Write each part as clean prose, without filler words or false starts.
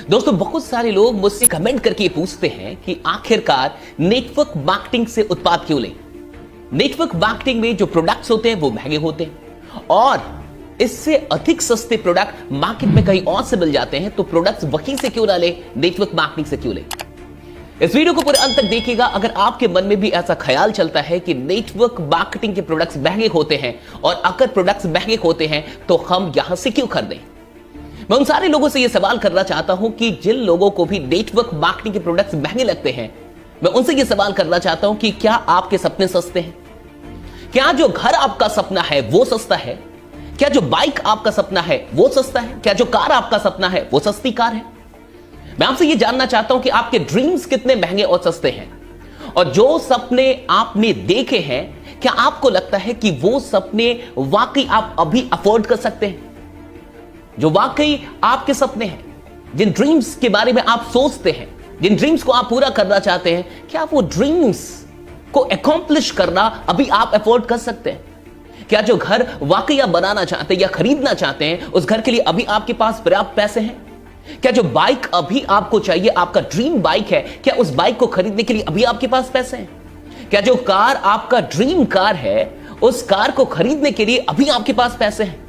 दोस्तों, बहुत सारे लोग मुझसे कमेंट करके पूछते हैं कि आखिरकार नेटवर्क मार्केटिंग से उत्पाद क्यों लें। नेटवर्क मार्केटिंग में जो प्रोडक्ट्स होते हैं वो महंगे होते हैं और इससे अधिक सस्ते प्रोडक्ट मार्केट में कहीं और से मिल जाते हैं, तो प्रोडक्ट्स वहीं से क्यों ना ले, नेटवर्क मार्केटिंग से क्यों ले। इस वीडियो को पूरे अंत तक देखिएगा। अगर आपके मन में भी ऐसा ख्याल चलता है कि नेटवर्क मार्केटिंग के प्रोडक्ट्स महंगे होते हैं और अगर प्रोडक्ट्स महंगे होते हैं तो हम यहां से क्यों खरीदें। मैं उन सारे लोगों से यह सवाल करना चाहता हूं कि जिन लोगों को भी नेटवर्क मार्केटिंग के प्रोडक्ट्स महंगे लगते हैं, मैं उनसे यह सवाल करना चाहता हूं कि क्या आपके सपने सस्ते हैं? क्या जो घर आपका सपना है वो सस्ता है? क्या जो बाइक आपका सपना है वो सस्ता है? क्या जो कार आपका सपना है वो सस्ती कार है? मैं आपसे यह जानना चाहता हूं कि आपके ड्रीम्स कितने महंगे और सस्ते हैं, और जो सपने आपने देखे हैं, क्या आपको लगता है कि वो सपने वाकई आप अभी अफोर्ड कर सकते हैं? जो वाकई आपके सपने हैं, जिन ड्रीम्स के बारे में आप सोचते हैं, जिन ड्रीम्स को आप पूरा करना चाहते हैं, क्या वो ड्रीम्स को अकॉम्प्लिश करना अभी आप अफोर्ड कर सकते हैं? क्या जो घर वाकई आप बनाना चाहते हैं या खरीदना चाहते हैं, उस घर के लिए अभी आपके पास पर्याप्त पैसे हैं? क्या जो बाइक अभी आपको चाहिए, आपका ड्रीम बाइक है, क्या उस बाइक को खरीदने के लिए अभी आपके पास पैसे हैं? क्या जो कार आपका ड्रीम कार है, उस कार को खरीदने के लिए अभी आपके पास पैसे हैं?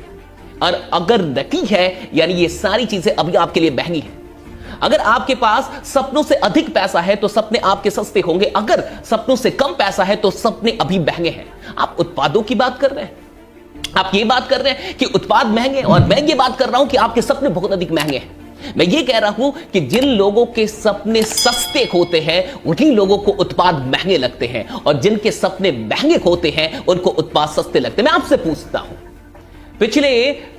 और अगर नहीं है, यानी ये सारी चीजें अभी आपके लिए महंगी हैं। अगर आपके पास सपनों से अधिक पैसा है तो सपने आपके सस्ते होंगे, अगर सपनों से कम पैसा है तो सपने अभी महंगे हैं। आप उत्पादों की बात कर रहे हैं, आप ये बात कर रहे हैं कि उत्पाद महंगे, और मैं ये बात कर रहा हूं कि आपके सपने बहुत अधिक महंगे हैं। मैं ये कह रहा हूं कि जिन लोगों के सपने सस्ते होते हैं उन्हीं लोगों को उत्पाद महंगे लगते हैं, और जिनके सपने महंगे होते हैं उनको उत्पाद सस्ते लगते हैं। मैं आपसे पूछता हूं, पिछले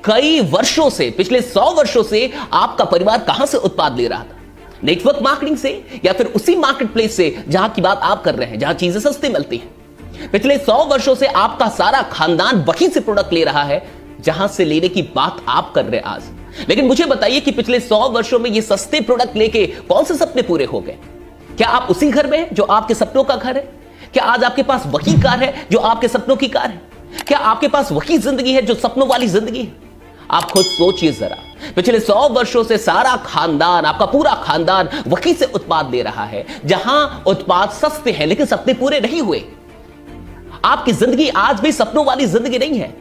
कई वर्षों से, पिछले 100 वर्षों से आपका परिवार कहां से उत्पाद ले रहा था? नेटवर्क मार्केटिंग से, या फिर उसी मार्केट प्लेस से जहां की बात आप कर रहे हैं, जहां चीजें सस्ती मिलती हैं? पिछले 100 वर्षों से आपका सारा खानदान वहीं से प्रोडक्ट ले रहा है जहां से लेने की बात आप कर रहे हैं आज। लेकिन मुझे बताइए कि पिछले 100 वर्षों में ये सस्ते प्रोडक्ट लेके कौन से सपने पूरे हो गए? क्या आप उसी घर में हैं जो आपके सपनों का घर है? क्या आज आपके पास वही कार है जो आपके सपनों की कार है? क्या आपके पास वही जिंदगी है जो सपनों वाली जिंदगी है? आप खुद सोचिए जरा। पिछले 100 वर्षों से सारा खानदान, आपका पूरा खानदान वहीं से उत्पाद ले रहा है जहां उत्पाद सस्ते हैं लेकिन सपने पूरे नहीं हुए। आपकी जिंदगी आज भी सपनों वाली जिंदगी नहीं है।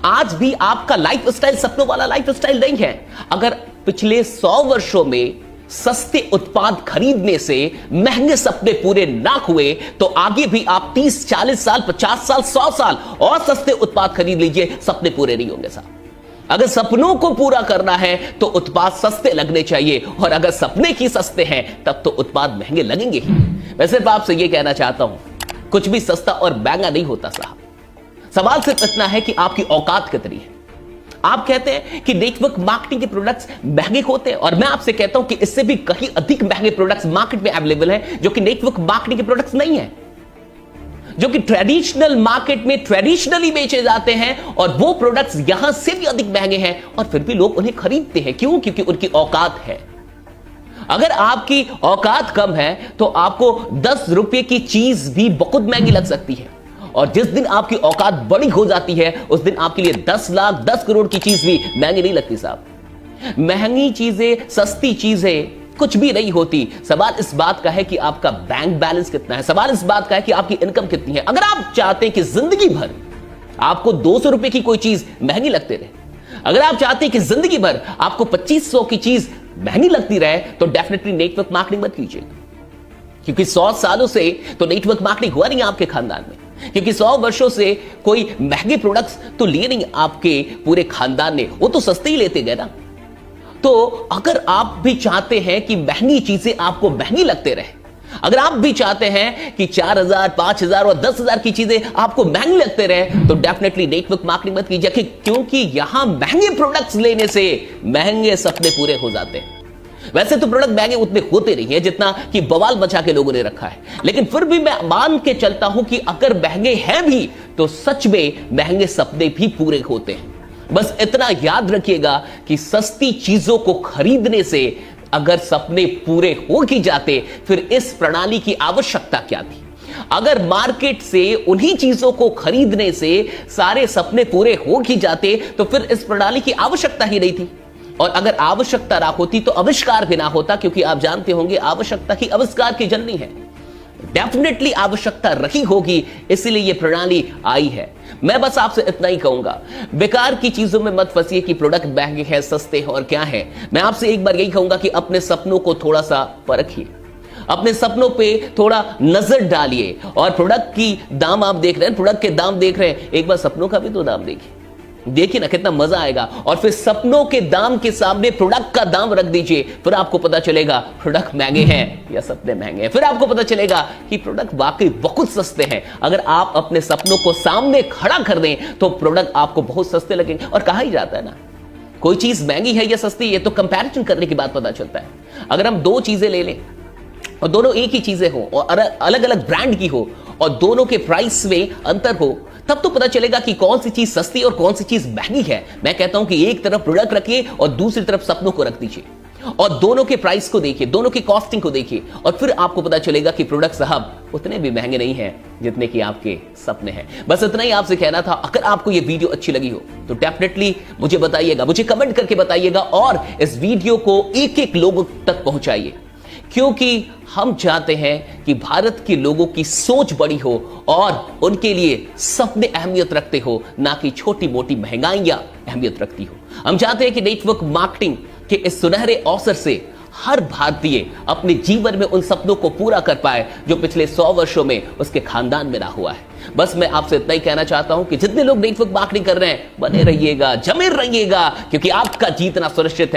आज भी आपका लाइफ स्टाइल सपनों वाला लाइफ स्टाइल नहीं है। अगर पिछले 100 वर्षों में सस्ते उत्पाद खरीदने से महंगे सपने पूरे ना हुए, तो आगे भी आप 30, 40 साल, 50 साल, 100 साल और सस्ते उत्पाद खरीद लीजिए, सपने पूरे नहीं होंगे साहब। अगर सपनों को पूरा करना है तो उत्पाद सस्ते लगने चाहिए, और अगर सपने ही सस्ते हैं तब तो उत्पाद महंगे लगेंगे ही। मैं सिर्फ आपसे यह कहना चाहता हूं, कुछ भी सस्ता और महंगा नहीं होता साहब। सवाल सिर्फ इतना है कि आपकी औकात कितनी है। आप कहते हैं कि नेटवर्क मार्केटिंग के प्रोडक्ट्स महंगे होते हैं, और मैं आपसे कहता हूं कि इससे भी कहीं अधिक महंगे प्रोडक्ट्स मार्केट में अवेलेबल हैं जो कि नेटवर्क मार्केटिंग के प्रोडक्ट्स नहीं है, जो कि ट्रेडिशनल मार्केट में ट्रेडिशनली बेचे जाते हैं, और वो प्रोडक्ट्स यहां से भी अधिक महंगे हैं और फिर भी लोग उन्हें खरीदते हैं। क्यों? क्योंकि उनकी औकात है। अगर आपकी औकात कम है तो आपको 10 रुपए की चीज भी बहुत महंगी लग सकती है, और जिस दिन आपकी औकात बड़ी हो जाती है उस दिन आपके लिए 10 लाख, 10 करोड़ की चीज भी महंगी नहीं लगती साहब। महंगी चीजें, सस्ती चीजें कुछ भी नहीं होती। सवाल इस बात का है कि आपका बैंक बैलेंस कितना है। सवाल इस बात का है कि आपकी इनकम कितनी है। अगर आप चाहते हैं कि जिंदगी भर आपको 200 रुपए की कोई चीज महंगी लगती रहे, अगर आप चाहते हैं कि जिंदगी भर आपको 2500 की चीज महंगी लगती रहे, तो डेफिनेटली नेटवर्क मार्केटिंग मत कीजिए, क्योंकि 100 सालों से तो नेटवर्क मार्केटिंग हुआ नहीं आपके खानदान में। क्योंकि 100 वर्षों से कोई महंगे प्रोडक्ट्स तो लिए नहीं आपके पूरे खानदान ने, वो तो सस्ते ही लेते गए ना। तो अगर आप भी चाहते हैं कि महंगी चीजें आपको महंगी लगते रहे, अगर आप भी चाहते हैं कि 4000, 5000 और 10,000 की चीजें आपको महंगी लगते रहे, तो डेफिनेटली नेटवर्क मार्केटिंग मत कीजिए, क्योंकि यहां महंगे प्रोडक्ट्स लेने से महंगे सपने पूरे हो जाते हैं। वैसे तो प्रोडक्ट महंगे उतने होते नहीं है जितना कि बवाल मचा के लोगों ने रखा है, लेकिन फिर भी मैं मान के चलता हूं कि अगर महंगे हैं भी तो सच में महंगे सपने भी पूरे होते हैं। बस इतना याद रखिएगा कि सस्ती चीजों को खरीदने से अगर सपने पूरे हो ही जाते, फिर इस प्रणाली की आवश्यकता क्या थी? अगर मार्केट से उन्हीं चीजों को खरीदने से सारे सपने पूरे हो ही जाते, तो फिर इस प्रणाली की आवश्यकता ही नहीं थी। और अगर आवश्यकता ना होती तो आविष्कार भी ना होता, क्योंकि आप जानते होंगे आवश्यकता ही आविष्कार की जननी है। डेफिनेटली आवश्यकता रही होगी, इसीलिए यह प्रणाली आई है। मैं बस आपसे इतना ही कहूंगा, बेकार की चीजों में मत फंसिए कि प्रोडक्ट महंगे हैं, सस्ते हैं और क्या है। मैं आपसे एक बार यही कहूंगा कि अपने सपनों को थोड़ा सा परखिए, अपने सपनों पे थोड़ा नजर डालिए। और प्रोडक्ट की दाम आप देख रहे हैं, प्रोडक्ट के दाम देख रहे हैं, एक बार सपनों का भी तो दाम देखिए ना, कितना मजा आएगा। और फिर सपनों के दाम के सामने प्रोडक्ट का दाम रख दीजिए, फिर आपको पता चलेगा प्रोडक्ट महंगे हैं या सपने महंगे हैं। फिर आपको पता चलेगा कि प्रोडक्ट वाकई बहुत सस्ते हैं। अगर आप अपने सपनों को सामने खड़ा कर दें तो प्रोडक्ट आपको बहुत सस्ते लगेंगे। और कहा ही जाता है ना, कोई चीज महंगी है या सस्ती है तो कंपैरिजन करने की बात पता चलता है। अगर हम दो चीजें ले लें और दोनों एक ही चीजें हो और अलग अलग ब्रांड की हो और दोनों के प्राइस में अंतर हो, तब तो पता चलेगा कि कौन सी चीज सस्ती और कौन सी चीज महंगी है। मैं कहता हूं कि एक तरफ प्रोडक्ट रखिए और दूसरी तरफ सपनों को रख दीजिए और दोनों के प्राइस को देखिए, दोनों की कॉस्टिंग को देखिए और फिर आपको पता चलेगा कि प्रोडक्ट साहब उतने भी महंगे नहीं हैं जितने कि आपके सपने हैं। बस इतना ही आपसे कहना था। अगर आपको यह वीडियो अच्छी लगी हो तो डेफिनेटली मुझे बताइएगा, मुझे कमेंट करके बताइएगा और इस वीडियो को एक एक लोगों तक पहुंचाइए, क्योंकि हम चाहते हैं कि भारत के लोगों की सोच बड़ी हो और उनके लिए सपने अहमियत रखते हो, ना कि छोटी मोटी महंगाइयां अहमियत रखती हो। हम चाहते हैं कि नेटवर्क मार्केटिंग के इस सुनहरे अवसर से हर भारतीय अपने जीवन में उन सपनों को पूरा कर पाए जो पिछले 100 वर्षों में उसके खानदान में ना हुआ है। बस मैं आपसे इतना ही कहना चाहता हूं कि जितने लोग नेटवर्क मार्केटिंग कर रहे हैं, बने रहिएगा, जमे रहिएगा, क्योंकि आपका जीतना सुनिश्चित है।